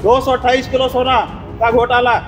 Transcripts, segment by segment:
228 kilo सोना का घोटाला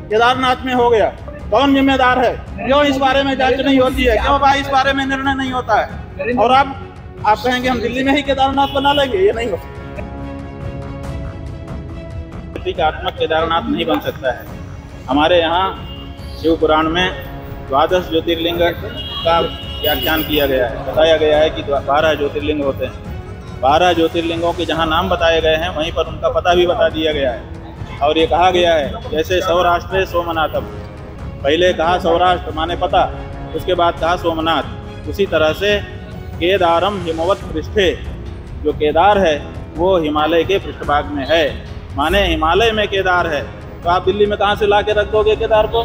केदारनाथ में हो गया। कौन जिम्मेदार है? क्यों इस बारे में जांच नहीं होती है? क्यों भाई इस बारे में निर्णय नहीं होता है? और अब आप कहेंगे हम दिल्ली में ही केदारनाथ बना लेंगे, ये नहीं हो सकता। प्रतीकात्मक केदारनाथ नहीं बन सकता है। हमारे यहाँ शिव पुराण में 12 ज्योतिर्लिंग का व्याख्यान किया गया है। बताया गया है कि 12 ज्योतिर्लिंग होते हैं। 12 ज्योतिर्लिंगों के जहाँ नाम बताए गए हैं वहीं पर उनका पता भी बता दिया गया है। और ये कहा गया है जैसे सौराष्ट्र सोमनाथम, पहले कहा सौराष्ट्र माने पता, उसके बाद कहा सोमनाथ। उसी तरह से केदारम हिमवत पृष्ठे, जो केदार है वो हिमालय के पृष्ठभाग में है, माने हिमालय में केदार है। तो आप दिल्ली में कहाँ से ला के रख दोगे केदार को?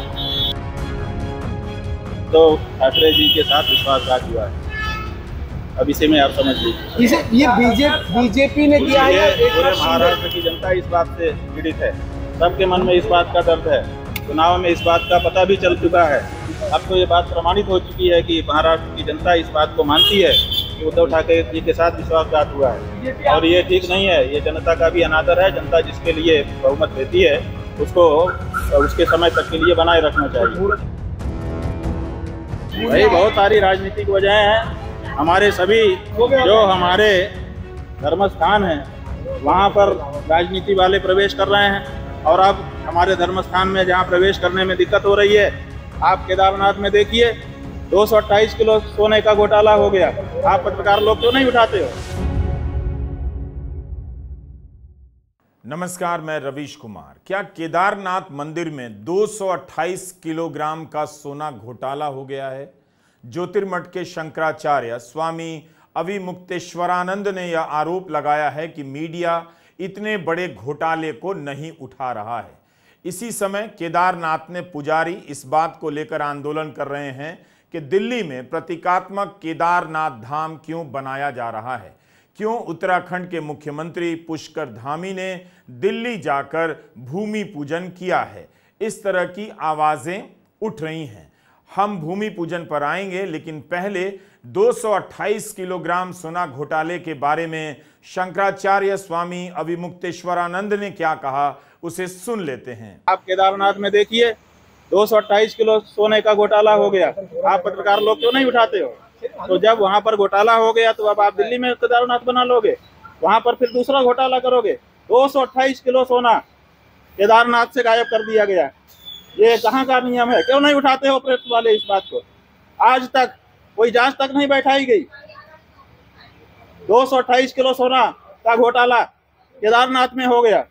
तो ठाकरे जी के साथ विश्वासघात हुआ है। अब इसी में आप समझ लीजिए, ये बीजेपी ने किया है। पूरे महाराष्ट्र की जनता इस बात से पीड़ित है। सबके मन में इस बात का दर्द है। चुनाव में इस बात का पता भी चल चुका है। अब तो ये बात प्रमाणित हो चुकी है कि महाराष्ट्र की जनता इस बात को मानती है कि उद्धव ठाकरे जी के साथ विश्वासघात हुआ है। और ये ठीक नहीं है। ये जनता का भी अनादर है। जनता जिसके लिए बहुमत देती है उसको उसके समय तक के लिए बनाए रखना चाहिए। भाई बहुत सारी राजनीतिक वजहें हैं। हमारे सभी जो हमारे धर्म स्थान हैं वहाँ पर राजनीति वाले प्रवेश कर रहे हैं। और अब हमारे धर्म स्थान में जहाँ प्रवेश करने में दिक्कत हो रही है, आप केदारनाथ में देखिए 228 किलो सोने का घोटाला हो गया। आप पत्रकार लोग क्यों नहीं उठाते हो? नमस्कार, मैं रवीश कुमार। क्या केदारनाथ मंदिर में 228 किलोग्राम का सोना घोटाला हो गया है? ज्योतिर्मठ के शंकराचार्य स्वामी अविमुक्तेश्वरानंद ने यह आरोप लगाया है कि मीडिया इतने बड़े घोटाले को नहीं उठा रहा है। इसी समय केदारनाथ में पुजारी इस बात को लेकर आंदोलन कर रहे हैं कि दिल्ली में प्रतीकात्मक केदारनाथ धाम क्यों बनाया जा रहा है। क्यों उत्तराखंड के मुख्यमंत्री पुष्कर धामी ने दिल्ली जाकर भूमि पूजन किया है। इस तरह की आवाजें उठ रही हैं। हम भूमि पूजन पर आएंगे, लेकिन पहले 228 किलोग्राम सोना घोटाले के बारे में शंकराचार्य स्वामी अविमुक्तेश्वरानंद ने क्या कहा, उसे सुन लेते हैं। आप केदारनाथ में देखिए 228 किलो सोने का घोटाला हो गया। आप पत्रकार लोग क्यों नहीं उठाते हो? तो जब वहां पर घोटाला हो गया तो अब आप दिल्ली में केदारनाथ बना लोगे, वहां पर फिर दूसरा घोटाला करोगे। 228 किलो सोना केदारनाथ से गायब कर दिया गया। ये कहाँ का नियम है? क्यों नहीं उठाते हो प्रेस वाले इस बात को? आज तक कोई जांच तक नहीं बैठाई गई। 228 किलो सोना का घोटाला केदारनाथ में हो गया।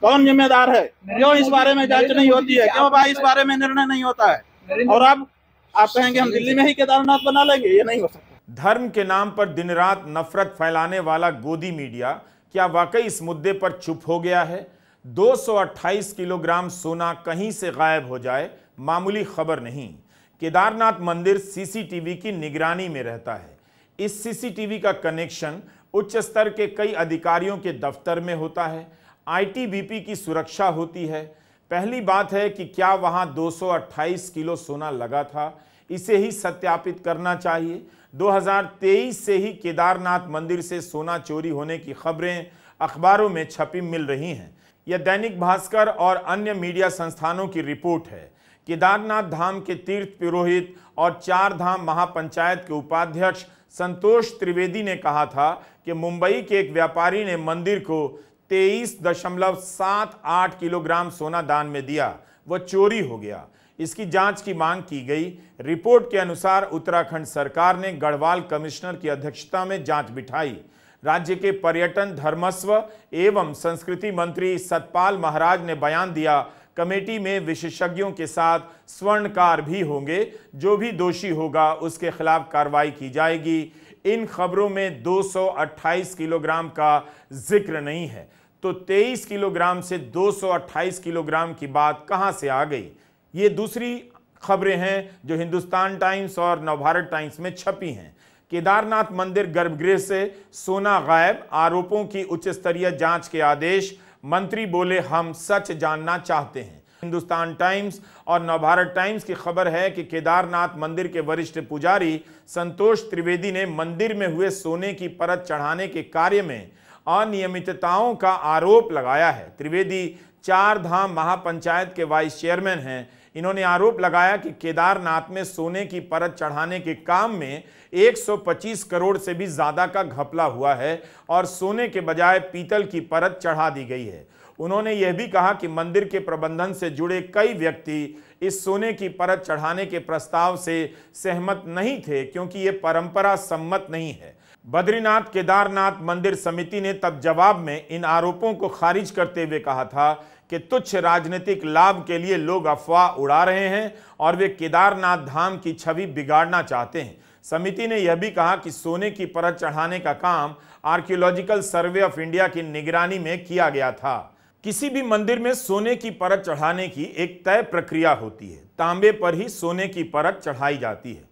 कौन जिम्मेदार है? क्यों इस बारे में जांच नहीं होती है? क्यों भाई इस बारे में निर्णय नहीं होता है? और अब आप कहेंगे हम दिल्ली में ही केदारनाथ बना लेंगे, ये नहीं हो सकता। धर्म के नाम पर दिन रात नफरत फैलाने वाला गोदी मीडिया क्या वाकई इस मुद्दे पर चुप हो गया है? 228 किलोग्राम सोना कहीं से गायब हो जाए मामूली खबर नहीं। केदारनाथ मंदिर सीसीटीवी की निगरानी में रहता है। इस सीसीटीवी का कनेक्शन उच्च स्तर के कई अधिकारियों के दफ्तर में होता है। आईटीबीपी की सुरक्षा होती है। पहली बात है कि क्या वहां 228 किलो सोना लगा था, इसे ही सत्यापित करना चाहिए। 2023 से ही केदारनाथ मंदिर से सोना चोरी होने की खबरें अखबारों में छपी मिल रही हैं। यह दैनिक भास्कर और अन्य मीडिया संस्थानों की रिपोर्ट है। केदारनाथ धाम के तीर्थ पुरोहित और 4 धाम महापंचायत के उपाध्यक्ष संतोष त्रिवेदी ने कहा था कि मुंबई के एक व्यापारी ने मंदिर को 23.78 किलोग्राम सोना दान में दिया। वह चोरी हो गया। इसकी जांच की मांग की गई। रिपोर्ट के अनुसार उत्तराखंड सरकार ने गढ़वाल कमिश्नर की अध्यक्षता में जांच बिठाई। राज्य के पर्यटन, धर्मस्व एवं संस्कृति मंत्री सतपाल महाराज ने बयान दिया, कमेटी में विशेषज्ञों के साथ स्वर्णकार भी होंगे। जो भी दोषी होगा उसके खिलाफ कार्रवाई की जाएगी। इन खबरों में 228 किलोग्राम का जिक्र नहीं है, तो 23 किलोग्राम से 228 किलोग्राम की बात कहां से आ गई? ये दूसरी खबरें हैं जो हिंदुस्तान टाइम्स और नवभारत टाइम्स में छपी हैं। केदारनाथ मंदिर गर्भगृह से सोना गायब, आरोपों की उच्च स्तरीय जांच के आदेश। मंत्री बोले हम सच जानना चाहते हैं। हिंदुस्तान टाइम्स और नवभारत टाइम्स की खबर है कि केदारनाथ मंदिर के वरिष्ठ पुजारी संतोष त्रिवेदी ने मंदिर में हुए सोने की परत चढ़ाने के कार्य में अनियमितताओं का आरोप लगाया है। त्रिवेदी चार धाम महापंचायत के वाइस चेयरमैन हैं। इन्होंने आरोप लगाया कि केदारनाथ में सोने की परत चढ़ाने के काम में 125 करोड़ से भी ज्यादा का घपला हुआ है और सोने के बजाय पीतल की परत चढ़ा दी गई है। उन्होंने यह भी कहा कि मंदिर के प्रबंधन से जुड़े कई व्यक्ति इस सोने की परत चढ़ाने के प्रस्ताव से सहमत नहीं थे, क्योंकि यह परंपरा सम्मत नहीं है। बद्रीनाथ केदारनाथ मंदिर समिति ने तब जवाब में इन आरोपों को खारिज करते हुए कहा था कि तुच्छ राजनीतिक लाभ के लिए लोग अफवाह उड़ा रहे हैं और वे केदारनाथ धाम की छवि बिगाड़ना चाहते हैं। समिति ने यह भी कहा कि सोने की परत चढ़ाने का काम आर्कियोलॉजिकल सर्वे ऑफ इंडिया की निगरानी में किया गया था। किसी भी मंदिर में सोने की परत चढ़ाने की एक तय प्रक्रिया होती है। तांबे पर ही सोने की परत चढ़ाई जाती है।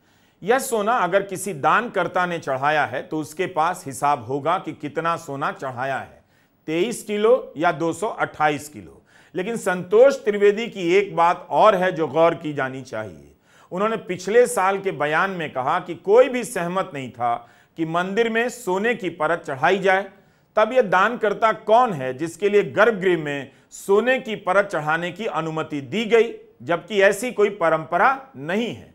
यह सोना अगर किसी दानकर्ता ने चढ़ाया है तो उसके पास हिसाब होगा कि कितना सोना चढ़ाया है, 23 किलो या 228 किलो। लेकिन संतोष त्रिवेदी की एक बात और है जो गौर की जानी चाहिए। उन्होंने पिछले साल के बयान में कहा कि कोई भी सहमत नहीं था कि मंदिर में सोने की परत चढ़ाई जाए। तब यह दानकर्ता कौन है जिसके लिए गर्भगृह में सोने की परत चढ़ाने की अनुमति दी गई, जबकि ऐसी कोई परंपरा नहीं है।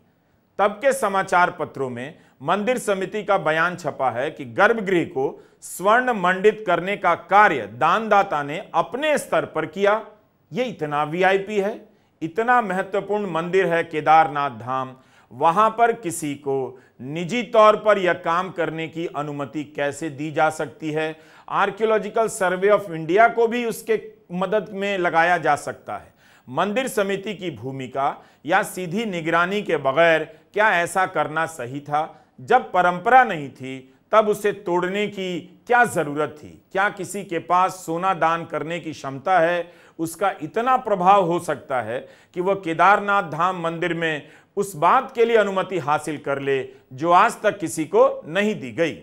तब के समाचार पत्रों में मंदिर समिति का बयान छपा है कि गर्भगृह को स्वर्ण मंडित करने का कार्य दानदाता ने अपने स्तर पर किया। यह इतना वीआईपी है, इतना महत्वपूर्ण मंदिर है केदारनाथ धाम, वहां पर किसी को निजी तौर पर यह काम करने की अनुमति कैसे दी जा सकती है? आर्कियोलॉजिकल सर्वे ऑफ इंडिया को भी उसके मदद में लगाया जा सकता है। मंदिर समिति की भूमिका या सीधी निगरानी के बगैर क्या ऐसा करना सही था? जब परंपरा नहीं थी तब उसे तोड़ने की क्या जरूरत थी? क्या किसी के पास सोना दान करने की क्षमता है? उसका इतना प्रभाव हो सकता है कि वह केदारनाथ धाम मंदिर में उस बात के लिए अनुमति हासिल कर ले जो आज तक किसी को नहीं दी गई।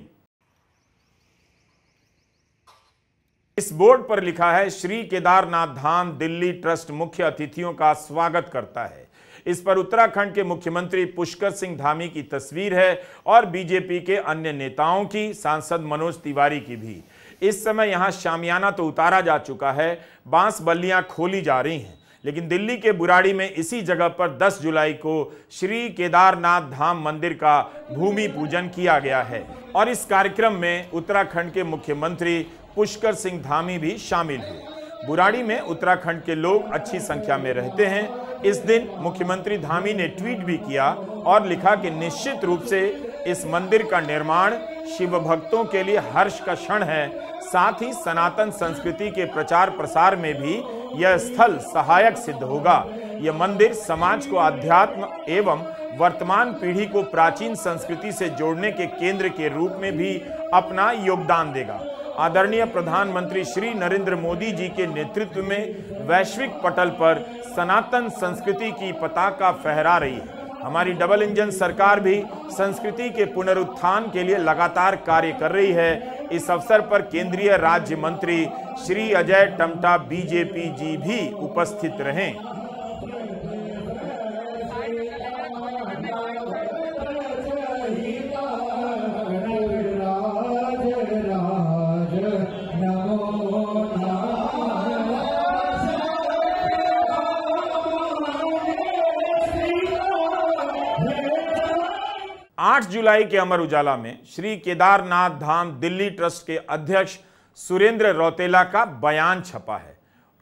इस बोर्ड पर लिखा है, श्री केदारनाथ धाम दिल्ली ट्रस्ट मुख्य अतिथियों का स्वागत करता है। इस पर उत्तराखंड के मुख्यमंत्री पुष्कर सिंह धामी की तस्वीर है और बीजेपी के अन्य नेताओं की, सांसद मनोज तिवारी की भी। इस समय यहां शामियाना तो उतारा जा चुका है, बांस बल्लियां खोली जा रही हैं, लेकिन दिल्ली के बुराड़ी में इसी जगह पर 10 जुलाई को श्री केदारनाथ धाम मंदिर का भूमि पूजन किया गया है और इस कार्यक्रम में उत्तराखंड के मुख्यमंत्री पुष्कर सिंह धामी भी शामिल हुए। बुराड़ी में उत्तराखंड के लोग अच्छी संख्या में रहते हैं। इस दिन मुख्यमंत्री धामी ने ट्वीट भी किया और लिखा कि निश्चित रूप से इस मंदिर का निर्माण शिव भक्तों के लिए हर्ष का क्षण है, साथ ही सनातन संस्कृति के प्रचार प्रसार में भी यह स्थल सहायक सिद्ध होगा। यह मंदिर समाज को अध्यात्म एवं वर्तमान पीढ़ी को प्राचीन संस्कृति से जोड़ने के केंद्र के रूप में भी अपना योगदान देगा। आदरणीय प्रधानमंत्री श्री नरेंद्र मोदी जी के नेतृत्व में वैश्विक पटल पर सनातन संस्कृति की पताका फहरा रही है। हमारी डबल इंजन सरकार भी संस्कृति के पुनरुत्थान के लिए लगातार कार्य कर रही है। इस अवसर पर केंद्रीय राज्य मंत्री श्री अजय टम्टा बीजेपी जी भी उपस्थित रहे। आठ जुलाई के अमर उजाला में श्री केदारनाथ धाम दिल्ली ट्रस्ट के अध्यक्ष सुरेंद्र रौतेला का बयान छपा है।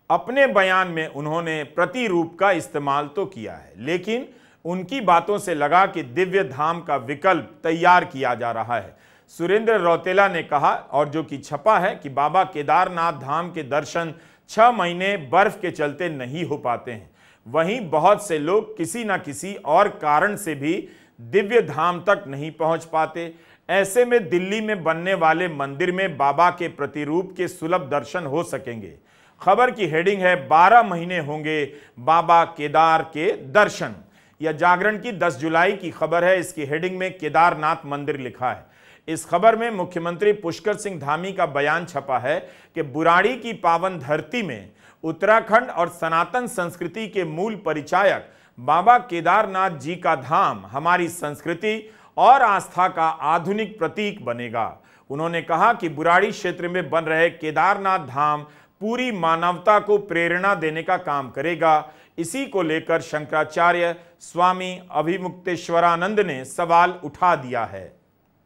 अपने बयान में उन्होंने प्रतिरूप का इस्तेमाल तो किया है, लेकिन उनकी बातों से लगा कि दिव्य धाम का विकल्प तैयार किया जा रहा है। सुरेंद्र रौतेला ने कहा, और जो कि छपा है, कि बाबा केदारनाथ धाम के दर्शन 6 महीने बर्फ के चलते नहीं हो पाते हैं। वहीं बहुत से लोग किसी न किसी और कारण से भी दिव्य धाम तक नहीं पहुंच पाते। ऐसे में दिल्ली में बनने वाले मंदिर में बाबा के प्रतिरूप के सुलभ दर्शन हो सकेंगे। खबर की हेडिंग है, 12 महीने होंगे बाबा केदार के दर्शन। यह जागरण की 10 जुलाई की खबर है। इसकी हेडिंग में केदारनाथ मंदिर लिखा है। इस खबर में मुख्यमंत्री पुष्कर सिंह धामी का बयान छपा है कि बुराड़ी की पावन धरती में उत्तराखंड और सनातन संस्कृति के मूल परिचायक बाबा केदारनाथ जी का धाम हमारी संस्कृति और आस्था का आधुनिक प्रतीक बनेगा। उन्होंने कहा कि बुराड़ी क्षेत्र में बन रहे केदारनाथ धाम पूरी मानवता को प्रेरणा देने का काम करेगा। इसी को लेकर शंकराचार्य स्वामी अभिमुक्तेश्वरानंद ने सवाल उठा दिया है।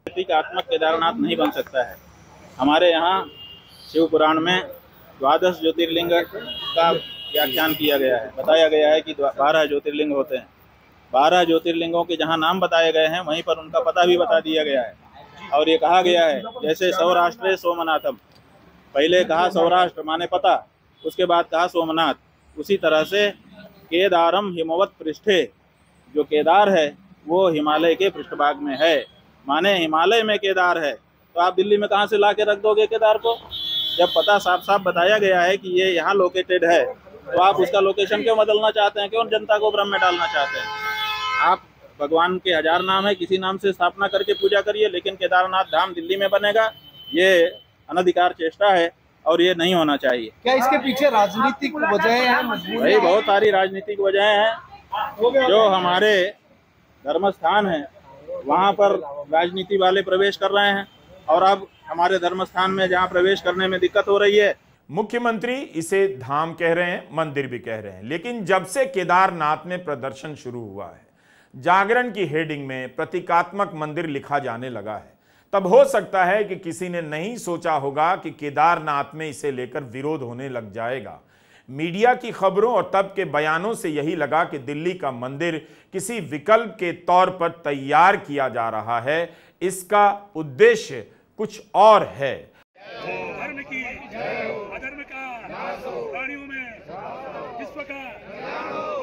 प्रतीकात्मक केदारनाथ नहीं बन सकता है। हमारे यहाँ शिव पुराण में 12 ज्योतिर्लिंग का व्याख्यान किया गया है। बताया गया है कि 12 ज्योतिर्लिंग होते हैं। 12 ज्योतिर्लिंगों के जहाँ नाम बताए गए हैं वहीं पर उनका पता भी बता दिया गया है। और ये कहा गया है जैसे सौराष्ट्र सोमनाथम, पहले कहा सौराष्ट्र माने पता, उसके बाद कहा सोमनाथ। उसी तरह से केदारम हिमवत पृष्ठे, जो केदार है वो हिमालय के पृष्ठभाग में है, माने हिमालय में केदार है। तो आप दिल्ली में कहाँ से ला के रख दोगे केदार को? जब पता साफ साफ बताया गया है कि ये यहाँ लोकेटेड है, तो आप उसका लोकेशन क्यों बदलना चाहते हैं? क्यों जनता को भ्रम में डालना चाहते हैं? आप भगवान के 1000 नाम है, किसी नाम से स्थापना करके पूजा करिए, लेकिन केदारनाथ धाम दिल्ली में बनेगा, ये अनधिकार चेष्टा है और ये नहीं होना चाहिए। क्या इसके पीछे राजनीतिक वजह है? भाई बहुत सारी राजनीतिक वजहें हैं। जो हमारे धर्मस्थान है वहाँ पर राजनीति वाले प्रवेश कर रहे हैं और अब हमारे धर्मस्थान में जहाँ प्रवेश करने में दिक्कत हो रही है। मुख्यमंत्री इसे धाम कह रहे हैं, मंदिर भी कह रहे हैं, लेकिन जब से केदारनाथ में प्रदर्शन शुरू हुआ है, जागरण की हेडिंग में प्रतीकात्मक मंदिर लिखा जाने लगा है, तब हो सकता है कि किसी ने नहीं सोचा होगा कि केदारनाथ में इसे लेकर विरोध होने लग जाएगा। मीडिया की खबरों और तब के बयानों से यही लगा कि दिल्ली का मंदिर किसी विकल्प के तौर पर तैयार किया जा रहा है। इसका उद्देश्य कुछ और है। धर्म की अधर्म का प्राणियों में विश्व का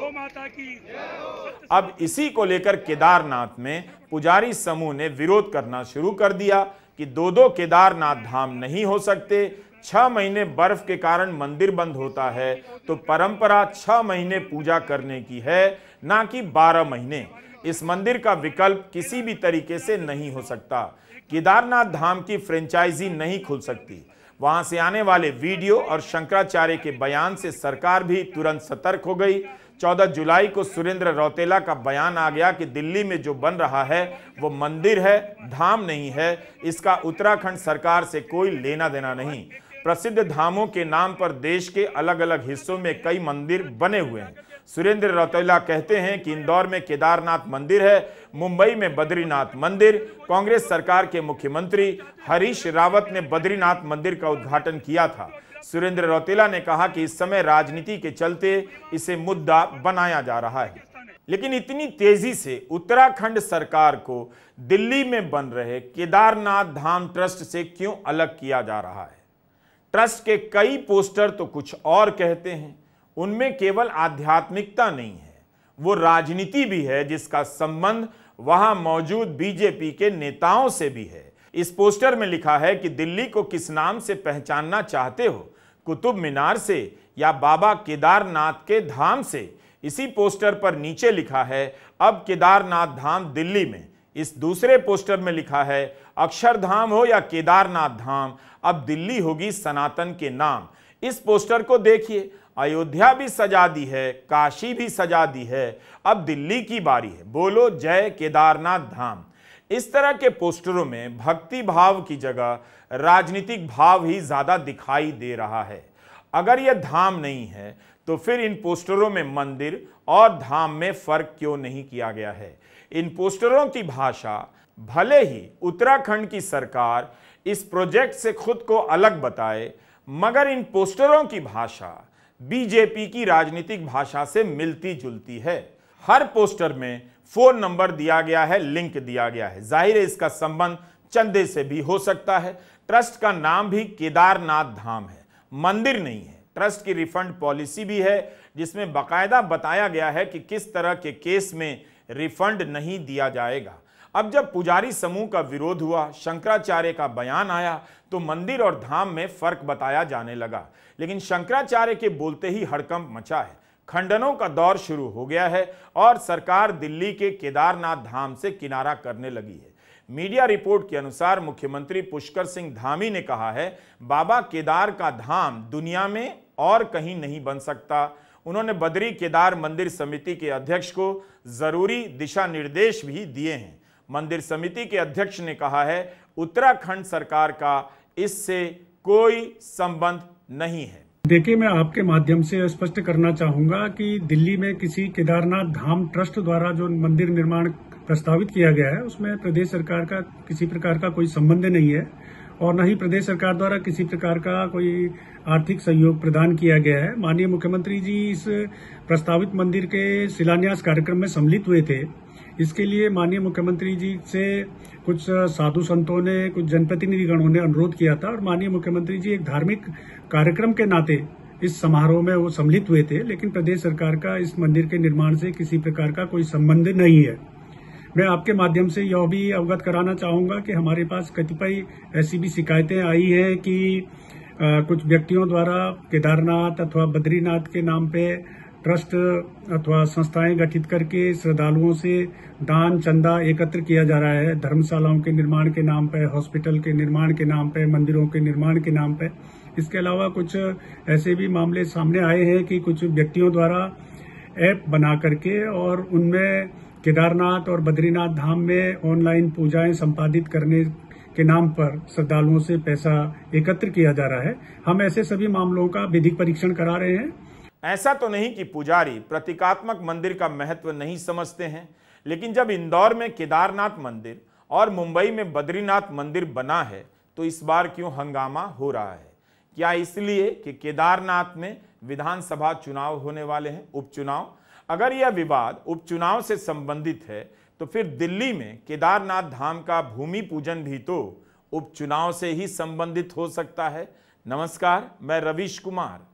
गौ माता की। अब इसी को लेकर केदारनाथ में पुजारी समूह ने विरोध करना शुरू कर दिया कि दो केदारनाथ धाम नहीं हो सकते। 6 महीने बर्फ के कारण मंदिर बंद होता है, तो परंपरा 6 महीने पूजा करने की है, ना कि 12 महीने। इस मंदिर का विकल्प किसी भी तरीके से नहीं हो सकता। केदारनाथ धाम की फ्रेंचाइजी नहीं खुल सकती। वहां से आने वाले वीडियो और शंकराचार्य के बयान से सरकार भी तुरंत सतर्क हो गई। 14 जुलाई को सुरेंद्र रौतेला का बयान आ गया कि दिल्ली में जो बन रहा है वो मंदिर है, धाम नहीं है। इसका उत्तराखंड सरकार से कोई लेना देना नहीं। प्रसिद्ध धामों के नाम पर देश के अलग अलग हिस्सों में कई मंदिर बने हुए हैं। सुरेंद्र रौतेला कहते हैं कि इंदौर में केदारनाथ मंदिर है, मुंबई में बद्रीनाथ मंदिर। कांग्रेस सरकार के मुख्यमंत्री हरीश रावत ने बद्रीनाथ मंदिर का उद्घाटन किया था। सुरेंद्र रौतेला ने कहा कि इस समय राजनीति के चलते इसे मुद्दा बनाया जा रहा है। लेकिन इतनी तेजी से उत्तराखंड सरकार को दिल्ली में बन रहे केदारनाथ धाम ट्रस्ट से क्यों अलग किया जा रहा है? ट्रस्ट के कई पोस्टर तो कुछ और कहते हैं। उनमें केवल आध्यात्मिकता नहीं है, वो राजनीति भी है, जिसका संबंध वहां मौजूद बीजेपी के नेताओं से भी है। इस पोस्टर में लिखा है कि दिल्ली को किस नाम से पहचानना चाहते हो, कुतुब मीनार से या बाबा केदारनाथ के धाम से? इसी पोस्टर पर नीचे लिखा है अब केदारनाथ धाम दिल्ली में। इस दूसरे पोस्टर में लिखा है अक्षरधाम हो या केदारनाथ धाम, अब दिल्ली होगी सनातन के नाम। इस पोस्टर को देखिए, अयोध्या भी सजा दी है, काशी भी सजा दी है, अब दिल्ली की बारी है, बोलो जय केदारनाथ धाम। इस तरह के पोस्टरों में भक्ति भाव की जगह राजनीतिक भाव ही ज्यादा दिखाई दे रहा है। अगर यह धाम नहीं है तो फिर इन पोस्टरों में मंदिर और धाम में फर्क क्यों नहीं किया गया है? इन पोस्टरों की भाषा भले ही उत्तराखंड की सरकार इस प्रोजेक्ट से खुद को अलग बताए, मगर इन पोस्टरों की भाषा बीजेपी की राजनीतिक भाषा से मिलती जुलती है। हर पोस्टर में फोन नंबर दिया गया है, लिंक दिया गया है। जाहिर है इसका संबंध चंदे से भी हो सकता है। ट्रस्ट का नाम भी केदारनाथ धाम है, मंदिर नहीं है। ट्रस्ट की रिफंड पॉलिसी भी है, जिसमें बाकायदा बताया गया है कि किस तरह के केस में रिफंड नहीं दिया जाएगा। अब जब पुजारी समूह का विरोध हुआ, शंकराचार्य का बयान आया, तो मंदिर और धाम में फर्क बताया जाने लगा। लेकिन शंकराचार्य के बोलते ही हड़कंप मचा है। खंडनों का दौर शुरू हो गया है और सरकार दिल्ली के केदारनाथ धाम से किनारा करने लगी है। मीडिया रिपोर्ट के अनुसार मुख्यमंत्री पुष्कर सिंह धामी ने कहा है बाबा केदार का धाम दुनिया में और कहीं नहीं बन सकता। उन्होंने बद्री केदार मंदिर समिति के अध्यक्ष को जरूरी दिशा निर्देश भी दिए हैं। मंदिर समिति के अध्यक्ष ने कहा है, उत्तराखंड सरकार का इससे कोई संबंध नहीं है। देखिए, मैं आपके माध्यम से स्पष्ट करना चाहूंगा कि दिल्ली में किसी केदारनाथ धाम ट्रस्ट द्वारा जो मंदिर निर्माण प्रस्तावित किया गया है उसमें प्रदेश सरकार का किसी प्रकार का कोई संबंध नहीं है और न ही प्रदेश सरकार द्वारा किसी प्रकार का कोई आर्थिक सहयोग प्रदान किया गया है। माननीय मुख्यमंत्री जी इस प्रस्तावित मंदिर के शिलान्यास कार्यक्रम में सम्मिलित हुए थे। इसके लिए माननीय मुख्यमंत्री जी से कुछ साधु संतों ने, कुछ जनप्रतिनिधिगणों ने अनुरोध किया था और माननीय मुख्यमंत्री जी एक धार्मिक कार्यक्रम के नाते इस समारोह में वो सम्मिलित हुए थे, लेकिन प्रदेश सरकार का इस मंदिर के निर्माण से किसी प्रकार का कोई संबंध नहीं है। मैं आपके माध्यम से यह भी अवगत कराना चाहूंगा कि हमारे पास कतिपय ऐसी भी शिकायतें आई हैं कि कुछ व्यक्तियों द्वारा केदारनाथ अथवा बद्रीनाथ के नाम पे ट्रस्ट अथवा संस्थाएं गठित करके श्रद्धालुओं से दान चंदा एकत्र किया जा रहा है, धर्मशालाओं के निर्माण के नाम पे, हॉस्पिटल के निर्माण के नाम पे, मंदिरों के निर्माण के नाम पे। इसके अलावा कुछ ऐसे भी मामले सामने आए हैं कि कुछ व्यक्तियों द्वारा ऐप बना करके और उनमें केदारनाथ और बद्रीनाथ धाम में ऑनलाइन पूजाएं संपादित करने के नाम पर श्रद्धालुओं से पैसा एकत्र किया जा रहा है। हम ऐसे सभी मामलों का विधिक परीक्षण करा रहे हैं। ऐसा तो नहीं कि पुजारी प्रतीकात्मक मंदिर का महत्व नहीं समझते हैं, लेकिन जब इंदौर में केदारनाथ मंदिर और मुंबई में बद्रीनाथ मंदिर बना है तो इस बार क्यों हंगामा हो रहा है? क्या इसलिए कि केदारनाथ में विधानसभा चुनाव होने वाले हैं, उपचुनाव? अगर यह विवाद उपचुनाव से संबंधित है तो फिर दिल्ली में केदारनाथ धाम का भूमि पूजन भी तो उपचुनाव से ही संबंधित हो सकता है। नमस्कार, मैं रवीश कुमार।